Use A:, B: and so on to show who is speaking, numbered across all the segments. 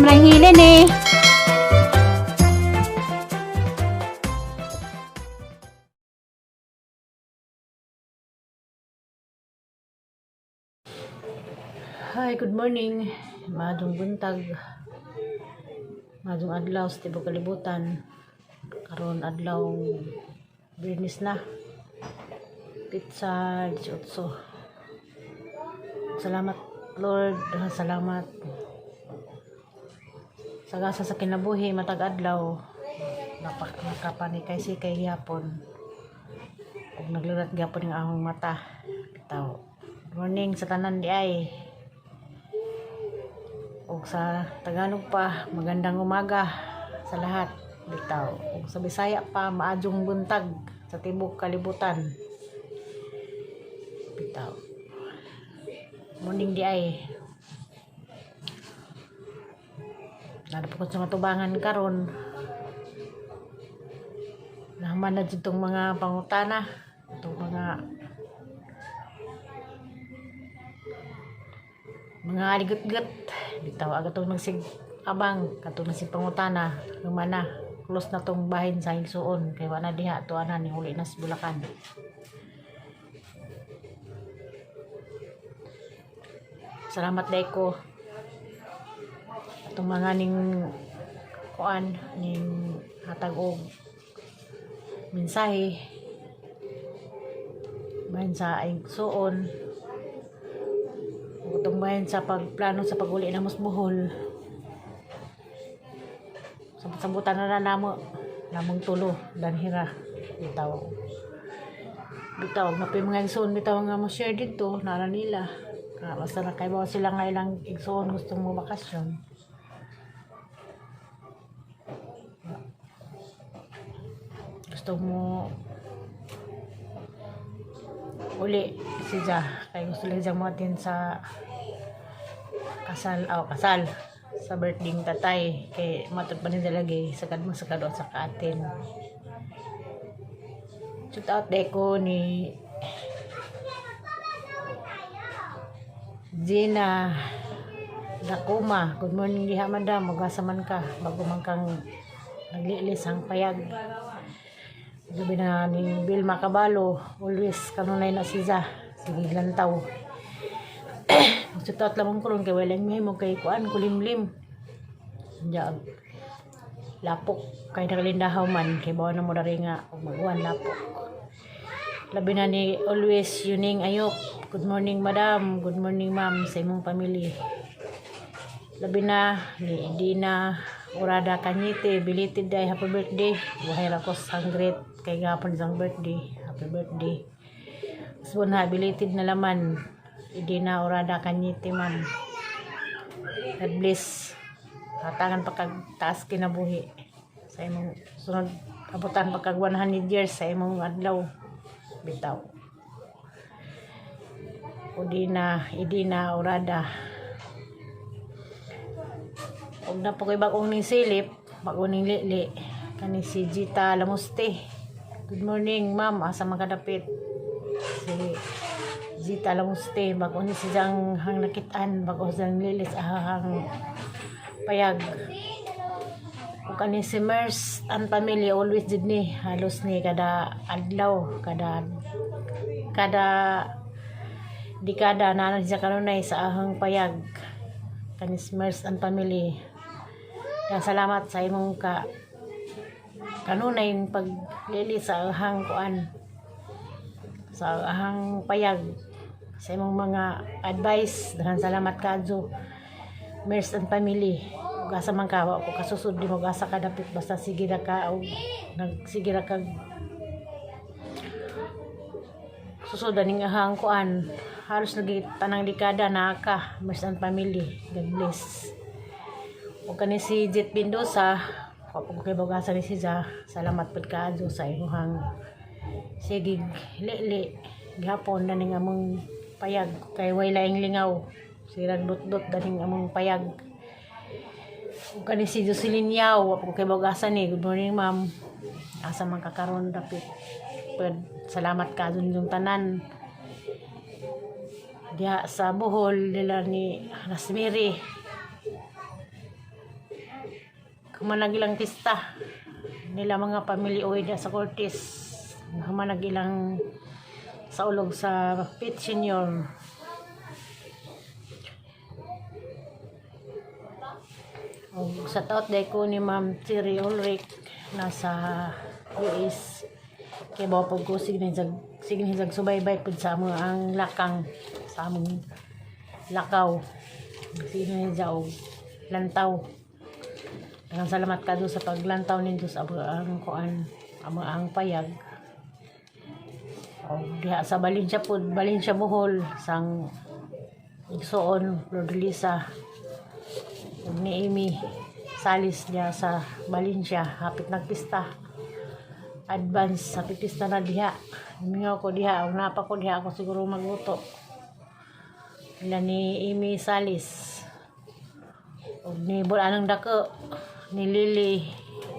A: lang hilin eh. Hi, good morning. Madong buntag. Madong adlaw sa tibok kalibutan. Karon adlaw Biyernes na. Pizza 18. Salamat Lord, salamat. Sagasa sa kinabuhi matag adlaw. Nakapanikay si kay gyapon. Ug naglurat gyapon ang ahong mata. Bitaw. Morning sa tanan di ay. O sa Tagalog pa, magandang umaga sa lahat. Bitaw. O sa Bisaya pa, maadjong buntag sa tibok kalibutan. Bitaw. Morning di ay. Nadapokot sa matubangan karon. Naman na ditong mga pangutana. Itong mga aligot-got. Bitaw agatong nagsig abang katong nagsig pangutana humana close na tong bahin sa Hilsuon kay wala diha tuanan ni huli na sa Bulacan. Salamat day ko atong mga ning kuan ning hatag og mensahe bahin sa Hilsuon. Tumbayan sa pagplano sa pag-uli na Musbohol. Sambutan na namong tulo danhira bitaw napay mga igsoon bitaw nga mo share dito nara nila basta na kay bawa sila nga ilang igsoon gustong mo bakasyon. Gusto mo uli siya kay gusto lang siyang matin sa kasal sa birthday ng tatay kay matod pa nila lagi sakad sa kaatin. Shout out day ko ni Gina Dakuma. Good morning diha madam, magasaman ka bago man kang naglilis ang payag. Gabi na ni Bill Macabalo, always kanunay na siya sige lantaw. Sutot lamang ko ron kay walang mahimo kay kuan kulimlim. Diyan lapok kay nakalindahaw man kay bawa na mo dari nga magwan lapok. Labi na ni always Yuning Ayok. Good morning madam, good morning ma'am sa imong pamilya. Labi na ni Dina Urada Kanyite, belated day, happy birthday. Buhay ra ko sanggrit kay gapon sang birthday. Happy birthday. So na belated na laman. Dina Urada Kanyite ma'am. God bless. Hatangan pagkagtaas kinabuhi sa imong sunod abutan pagkag 100 years sa imong adlaw bitaw. Idina Urada. Og na po kay bagong ning silip, bagong ning lili kani si Gita Lamuste. Good morning ma'am, asa makadapit si Gita Lamuste, bago ni siyang hang nakitaan, bago siyang lilis ahang payag. O kani si Mers and family always did ni halos ni kada adlaw, kada dekada na siya kanunay sa ahang payag. Kani si Mers and family. Kaya salamat sa imong kanunay paglilis sa ahang kuan sa ahang payag sa imong mga advice. Daghang salamat kadto Mers and family. Ug asa man ka wa ko kasusod di mo asa ka dapit basta sige ra ka og nagsige ra kag susod ning ahang kuan halos lagi tanang dekada na ka Mers and family. God bless. Ug kani si Jet Mendoza kapag kay bagasa ni siya, salamat pud kadto sa imong sige lili gihapon na ning among payag kay way laing lingaw sirag dot-dot daning among payag. Ug kani si Jocelyn Yao ako kay bagasa ni good morning ma'am, asa man kakaron dapit pud salamat kadto ninyong tanan diha sa Bohol nila ni Rosemary managilang pista nila mga pamilya oida sa Cortes. Managilang sa ulog sa Pit Senior. O, sa taot day ko ni Ma'am Thierry Ulrich nasa US. Kaya bawa pag ko signihizag subaybay pud sa among ang lakang sa among lakaw. Signihizag og lantaw. Ang salamat ka do sa paglantaw nindo sa ang kuan ang payag. O diha sa Valencia pud, Valencia Bohol sang igsoon Rodelisa ni Amy Salis diya sa Valencia hapit nagpista. Advance sa pista na diha. Mingaw ko diha, og napa ko diha ako siguro magluto. Ila ni Amy Salis. Og ni Bulanang Dako, ni Lily,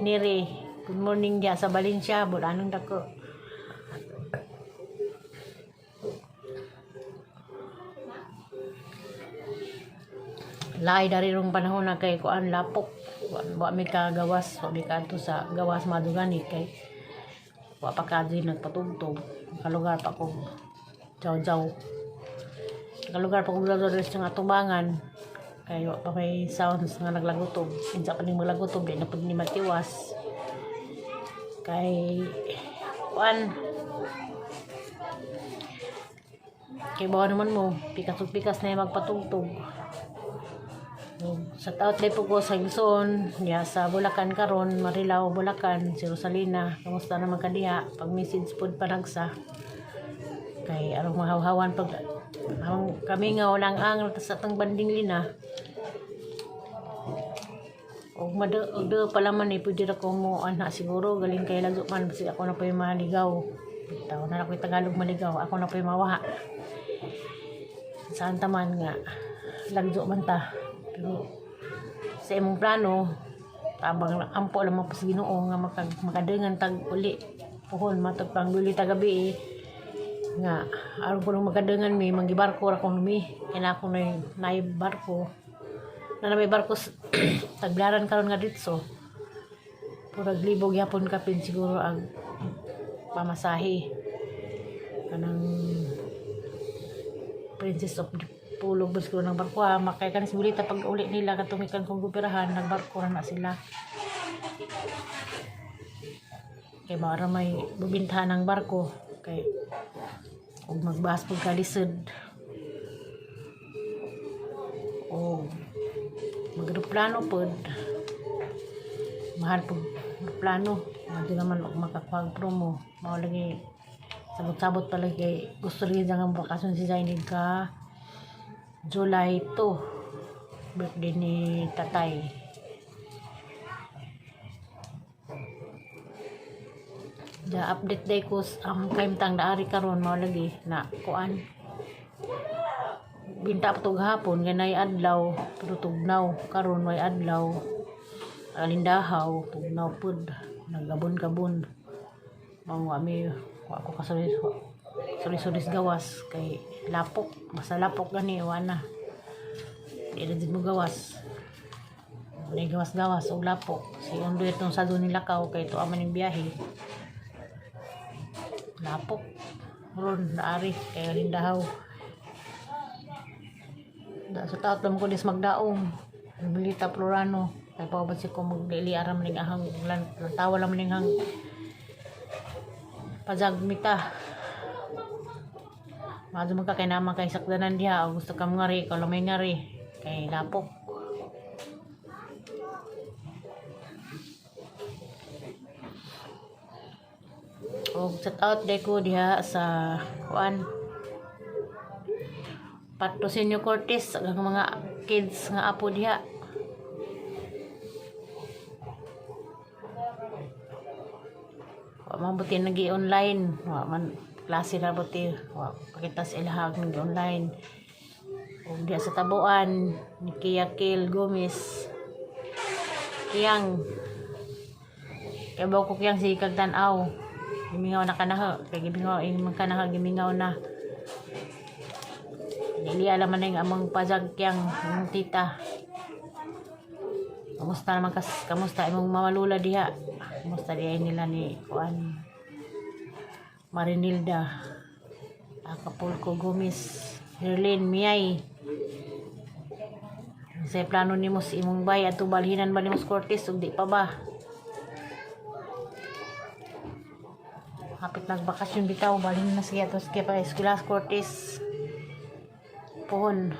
A: Neri. Good morning diha sa Valencia, Bulanang Dako. Laay dari rong panahon na kay kuan lapok. Wa mi ka gawas, wa mi ka adto sa gawas madugani kay wa pa ka din nagpatugtog. Kalugar pa ko jaw-jaw. Kalugar pa ko jaw-jaw sa atubangan. Kay wa pa may sounds nga naglagutog. Kinsa pa ning maglagutog di na pud ni matiwas. Kay kuan kay bawa naman mo pikas na magpatugtog. Sa taot day po ko sa Igsoon, diya sa Bulacan karon, Marilao, Bulacan, si Rosalina, kamusta naman ka diha? Pag message pod panagsa. Kay arong mahawhawan pag kami nga walang ang sa tang banding lina. Og mado pala man pwede ra ko mo ana siguro galing kay lagyo man kasi ako na pay maligaw. Bitaw na ako Tagalog maligaw, ako na pay mawaha. Saan taman nga lagyo man ta. Pero sa imong plano tabang ampo lang mo pas Ginoo nga makadengan tag uli puhon matag pangduli tagabi nga aron ko makadengan mi manggibarko ra ko mi kaya ako nay barko na may barko taglaran karon nga ditso purag libog yapon kapin siguro ang pamasahe kanang Princess of Pulog bus ko ng barko makay kanis bulita pag uli nila katumikan kong gupirahan nagbarko na sila kay para may bubintahan ng barko kay kung magbahas pag kalisod o magruplano pod mahal pag plano hindi naman makakapag promo mao lagi sabot-sabot pala kay gusto rin ang bakasyon si Zainid ka July 2 birthday ni tatay. Da update day ko ang kaimtang daari karon mao lagi na kuan binta pa tug hapon ganay adlaw pero tugnaw karon way adlaw alindahaw tugnaw pud nagabon-gabon mao ami wa ko sorry gawas kay lapok basta lapok gani wana di na mo gawas may gawas o lapok si undo itong sa doon nilakaw kay ito aman yung biyahe lapok ron naari kay lindahaw da sa taot lang ko dis magdaong Bilita Florano kay pawabad si ko magdili aram ning ahang tawa lang ning hang pazagmita Mado man ka kay naman kay sakdanan diha o gusto ka ngari ikaw lamay ngari kay lapok. O shout out day ko diha sa kuan Patrocinio Cortes ang mga kids nga apo diha. Wa man buti nagi online, wa man klase na buti pakita sa ilahag ng online o diya sa tabuan ni Kiyakil Gomez kiyang kaya ba ko kiyang si Kagtanaw gimingaw na kanaha kaya gimingaw kanaha gimingaw na dili alaman na yung amang pazag kiyang tita Kamusta imong mamalula diha? Kamusta diha nila ni kuan Marinilda, Acapulco Gomez, Herlin Miyay. Sa plano nimo si imong bay ato balhinan ba nimo sa Cortez ug di pa ba? Hapit nagbakasyon bitaw, balhin na siya to sa pa eskwela sa Cortez. Pohon.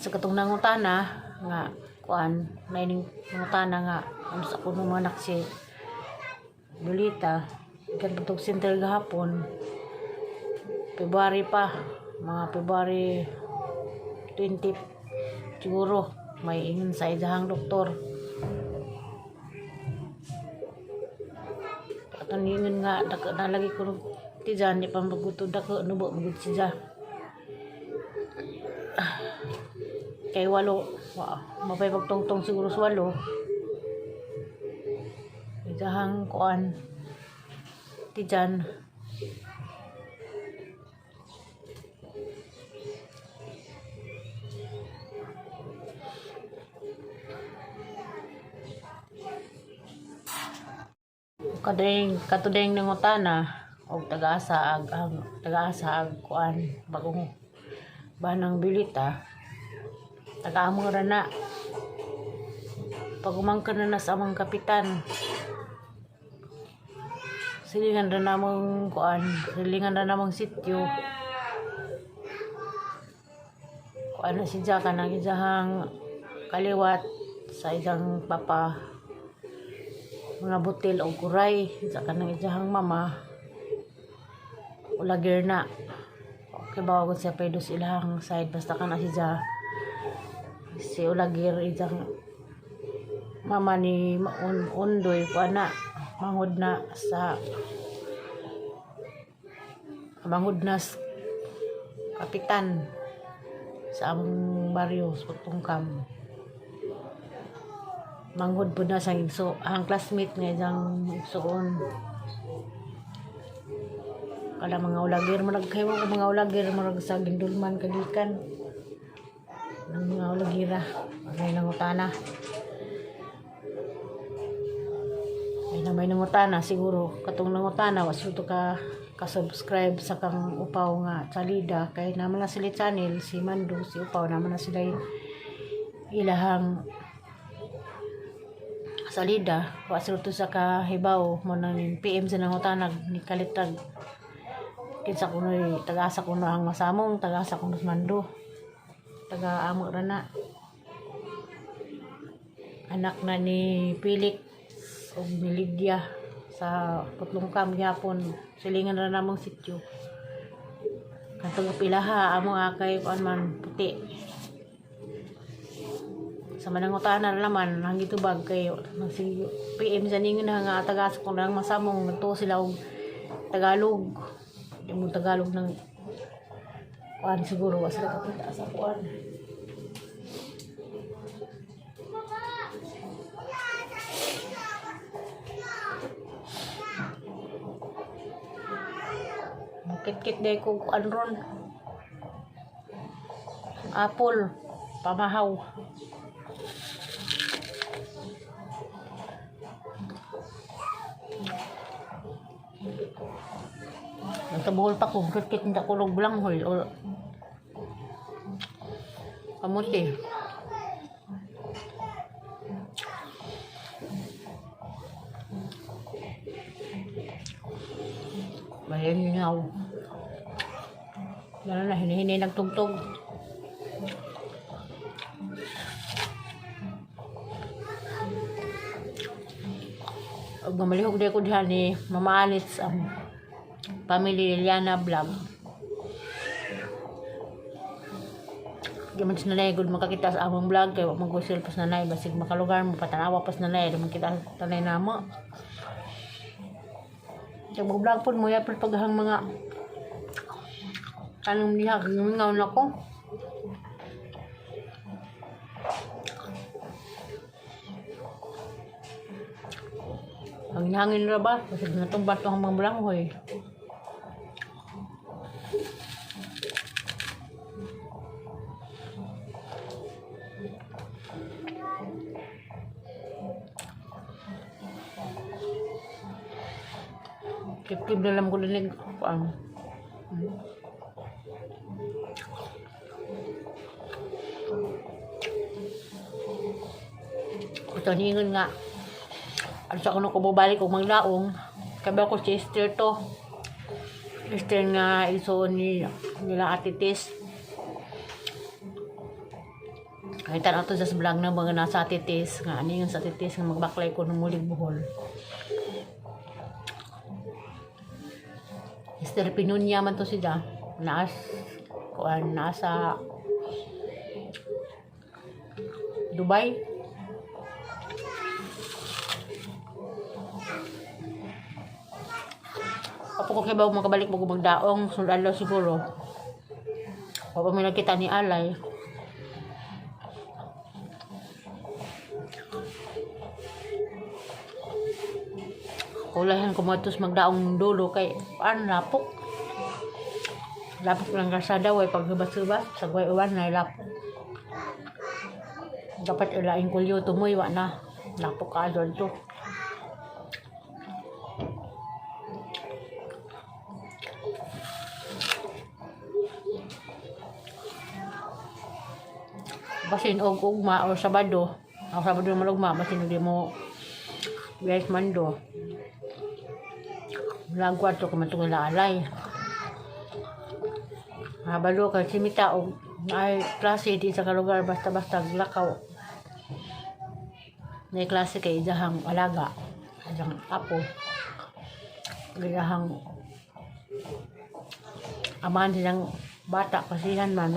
A: Sa katong nangutana nga kuan naining nangutana nga ano sa kuno mga anak si Lolita kan putog center gahapon February pa, mga February 20 siguro may ingon sa idahang doktor atong ingon nga nalagi ko tijan di pa magutod ako nubo magud siya kay 8 mapay pagtungtong siguro sa 8 idahang kuan tijan katudeng nangutana og taga-asa kuan bagong banang bilita taga-amo ra na pag umangkan na sa among kapitan silingan ra namong kuan silingan ra namong sityo kuan na si Jaka nang ijahang kaliwat sa ijang papa mga butil o kuray sa kanang ijahang mama ulagir na okay bawag siya pedos ilang side basta ka na siya si ulagir ijang mama ni undoy ko na mangod na sa kapitan sa among baryo sa Tungkam manghod po na sa igso ang classmate nga isang igsoon kada mga ulagir maragkaywa ko mga ulagir marag sa gindulman kagikan ng mga ulagira may nangutana may nangutana siguro katong nangutana wasuto ka-subscribe sa kang upaw nga salida kay naman na sila channel si Mando si upaw naman na sila ilahang salida wasuto sa kahibaw mo nang PM sa nangutanag ni kalitag kinsa kuno taga-asa kuno ang masamong taga-asa kuno sa Mando taga-amo ra na anak na ni Pilik o ni Lydia sa Putlungkam gyapon silingan ra namong sityo katong pilaha among akay kuan man puti sa manangutana naman ang gitubag kayo si PM sa ningon nga taga-asa kuno ang masamong nagtuo sila og Tagalog yung Tagalog ng kuan siguro was na kapita sa kuan kit-kit day ko kuan ron apple pamahaw nagtabuhol pa ko kit-kit hindi ko log blanghol o kamuti bayan nyaw gano'n na hinihinay nagtugtog og mamalihog day ko diha ni Mama Alice ang family Liliana vlog gaman sa nanay good makakita sa among vlog kay mag-usil pas nanay basig makalugar mo patanawa pas nanay di makita tanay namo kay mag-vlog po mo yapon paghang mga kanong niya gumingaw na ko ang hangin ra ba kasi natumbat ang mga bulanghoy Kip-kip na lang ko din ang ito ningon nga. Ano sa kuno ko bubalik og maglaong. Kabi ako si Esther to. Esther nga iso ni nila Ate Tis. Kahit na ito sa vlog na mga nasa Ate Tis. Nga ano yung sa Ate Tis nga magbaklay ko ng muling buhol. Esther Pinunya man to siya. Nasa Dubai. Apo ko kibaw makabalik mo magdaong sundalo siguro. Papa may nakita ni Alay. Kulayan ko matos magdaong dulo kay lapok. Lapok lang kasada way paghubas-hubas sa guay uwan na lapok. Dapat ilaing kulyo tumoy wa na. Lapok ka doon to. Basin og ugma o Sabado. Ang Sabado naman ugma, basin hindi mo guys mando. Lagwat to kung matong alay. Habalo ka simita o ay klase di sa kalugar basta-basta lakaw. May klase kay idahang alaga. Idahang apo. Idahang aman silang bata kasihan man.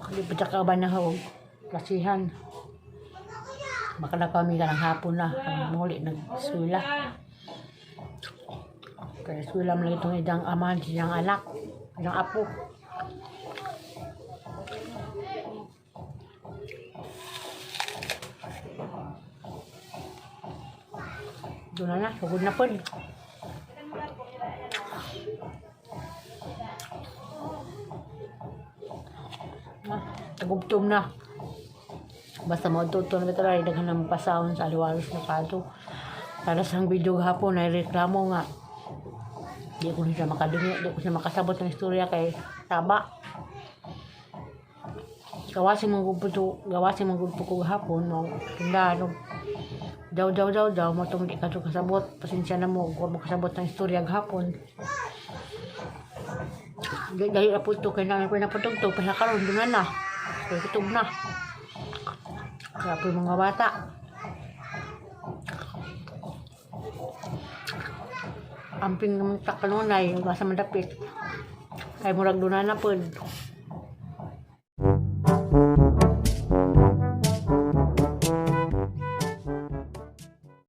A: Hindi pa ka ba na kasihan. Makala kami ka ng hapon na. Muli nag-swila. Kaya swila mo lang itong idang amahan siyang anak. Idang apo. Doon na, sugod na po. Tagubtom na. Basta mo tuto na taray daghan ng pasahon sa aliwalos na kato. Para sa video hapon ay reklamo nga. Di ko siya makadungi, di ko siya makasabot ng istorya kay taba. Gawasin mong gugpo ko hapon mo tindahan daw mo tong di ka to kasabot. Pasensya na mo kung mo kasabot ng istorya hapon. Dahil po ito kaya namin pinapatugtog pinakaroon doon na. Kaya kitog na. Kaya po yung mga bata. Amping naman takanunay, basta madapit. Kaya murag doon na po.